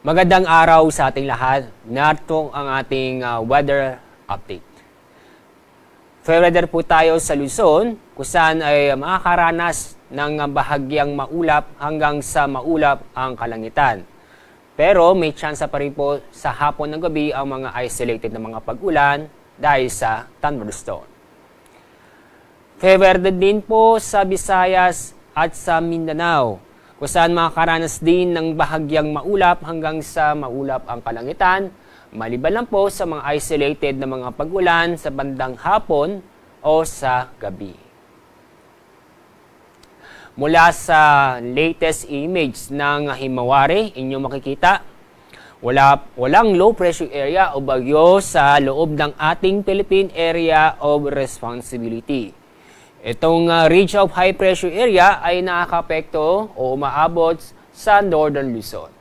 Magandang araw sa ating lahat. Narito ang ating weather update. Fair weather po tayo sa Luzon, kung saan ay makakaranas ng bahagyang maulap hanggang sa maulap ang kalangitan. Pero may tsansa pa rin po sa hapon ng gabi ang mga isolated na mga pag-ulan dahil sa thunderstorm. Fair weather din po sa Visayas at sa Mindanao, kung saan makakaranas din ng bahagyang maulap hanggang sa maulap ang kalangitan, maliban lang po sa mga isolated na mga pag-ulan sa bandang hapon o sa gabi. Mula sa latest image ng Himawari, inyong makikita, walang low pressure area o bagyo sa loob ng ating Philippine Area of Responsibility. Itong ridge of high pressure area ay nakakapekto o umaabot sa Northern Luzon.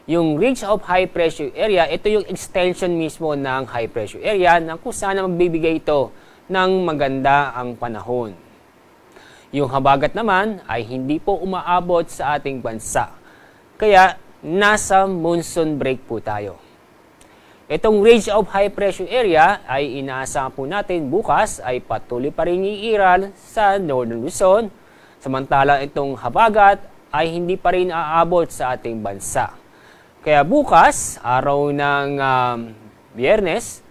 Yung ridge of high pressure area, ito yung extension mismo ng high pressure area na kung saan magbibigay ito ng maganda ang panahon. Yung habagat naman ay hindi po umaabot sa ating bansa. Kaya nasa monsoon break po tayo. Itong ridge of high pressure area ay inaasahan po natin bukas ay patuloy pa rin iiral sa Northern Luzon, samantala itong habagat ay hindi pa rin aabot sa ating bansa. Kaya bukas, araw ng Biyernes,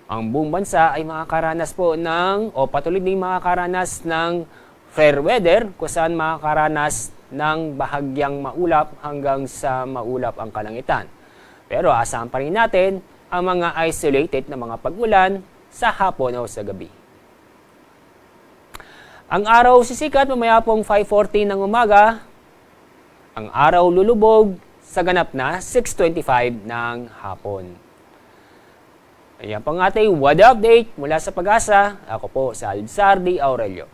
ang buong bansa ay makakaranas po patuloy din makakaranas ng fair weather kung saan makakaranas ng bahagyang maulap hanggang sa maulap ang kalangitan. Pero asahan pa rin natin ang mga isolated na mga pag-ulan sa hapon o sa gabi. Ang araw sisikat mamaya pong 5:40 ng umaga. Ang araw lulubog sa ganap na 6:25 ng hapon. Ayan pang ating weather update mula sa Pag-asa. Ako po si Alvin Sardi Aurelio.